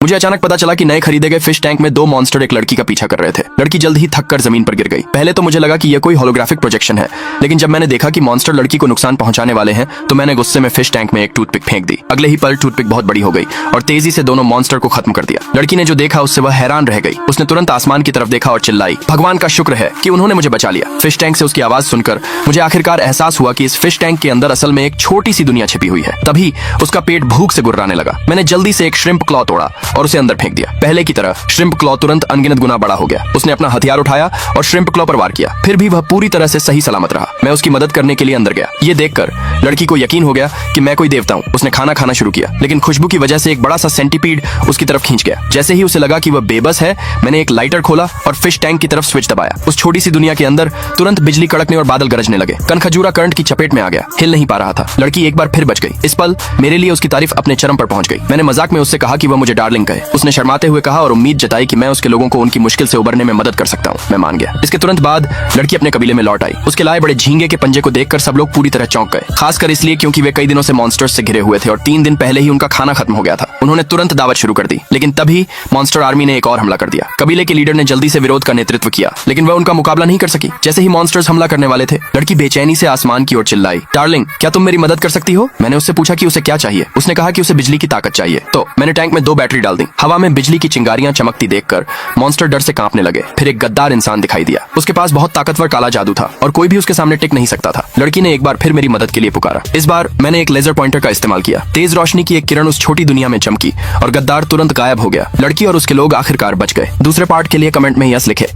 मुझे अचानक पता चला कि नए खरीदे गए फिश टैंक में दो मॉन्स्टर एक लड़की का पीछा कर रहे थे। लड़की जल्द ही थक कर जमीन पर गिर गई। पहले तो मुझे लगा कि यह कोई होलोग्राफिक प्रोजेक्शन है, लेकिन जब मैंने देखा कि मॉन्स्टर लड़की को नुकसान पहुंचाने वाले हैं तो मैंने गुस्से में फिश टैंक में एक टूथपिक फेंक दी। अगले ही पल टूथपिक बहुत बड़ी हो गई और तेजी से दोनों मॉन्स्टर को खत्म कर दिया। लड़की ने जो देखा उससे वह हैरान रह गई। उसने तुरंत आसमान की तरफ देखा और चिल्लाई, भगवान का शुक्र है कि उन्होंने मुझे बचा लिया। फिश टैंक से उसकी आवाज सुनकर मुझे आखिरकार एहसास हुआ कि इस फिश टैंक के अंदर असल में एक छोटी सी दुनिया छिपी हुई है। तभी उसका पेट भूख से गुर्राने लगा। मैंने जल्दी से एक श्रिम्प क्लॉ तोड़ा और उसे अंदर फेंक दिया। पहले की तरह श्रिम्प क्लॉ तुरंत अनगिनत गुना बड़ा हो गया। उसने अपना हथियार उठाया और श्रिम्प क्लॉ पर वार किया। फिर भी वह पूरी तरह से सही सलामत रहा। मैं उसकी मदद करने के लिए अंदर गया। ये देखकर लड़की को यकीन हो गया कि मैं कोई देवता हूँ। उसने खाना खाना शुरू किया, लेकिन खुशबू की वजह से एक बड़ा सा सेंटीपीड उसकी तरफ खींच गया। जैसे ही उसे लगा कि वह बेबस है, मैंने एक लाइटर खोला और फिश टैंक की तरफ स्विच दबाया। उस छोटी सी दुनिया के अंदर तुरंत बिजली कड़कने और बादल गरजने लगे। कनखजूरा करंट की चपेट में आ गया, हिल नहीं पा रहा था। लड़की एक बार फिर बच गई। इस पल मेरे लिए उसकी तारीफ अपने चरम पर पहुंच गई। मैंने मजाक में उससे कहा कि वह मुझे डार्लिंग कहे। उसने शर्माते हुए कहा और उम्मीद जताई कि मैं उसके लोगों को उनकी मुश्किल से उबरने में मदद कर सकता हूँ। मैं मान गया। इसके तुरंत बाद लड़की अपने कबीले में लौट आई। उसके लाए बड़े झींगे के पंजे को देखकर सब लोग पूरी तरह चौंक गए, खासकर इसलिए क्योंकि वे कई दिनों से मॉन्स्टर्स से घिरे हुए थे और 3 दिन पहले ही उनका खाना खत्म हो गया था। उन्होंने तुरंत दावत शुरू कर दी, लेकिन तभी मॉन्स्टर आर्मी ने एक और हमला कर दिया। कबीले के लीडर ने जल्दी से विरोध का नेतृत्व किया, लेकिन वह उनका मुकाबला नहीं कर सकी। जैसे ही मॉन्स्टर्स हमला करने वाले थे, लड़की बेचैनी से आसमान की ओर चिल्लाई, डार्लिंग, क्या तुम मेरी मदद कर सकती हो? मैंने उससे पूछा कि उसे क्या चाहिए। उसने कहा कि उसे बिजली की ताकत चाहिए। तो मैंने टैंक में 2 बैटरी डाल दी। हवा में बिजली की चिंगारियां चमकती देखकर मॉन्स्टर डर से कांपने लगे। फिर एक गद्दार इंसान दिखाई दिया। उसके पास बहुत ताकतवर काला जादू था और कोई भी उसके सामने टिक नहीं सकता था। लड़की ने एक बार फिर मेरी मदद के लिए पुकारा। इस बार मैंने एक लेजर पॉइंटर का इस्तेमाल किया। तेज रोशनी की एक किरण उस छोटी दुनिया में चमकी और गद्दार तुरंत गायब हो गया। लड़की और उसके लोग आखिरकार बच गए। दूसरे पार्ट के लिए कमेंट में यस लिखे।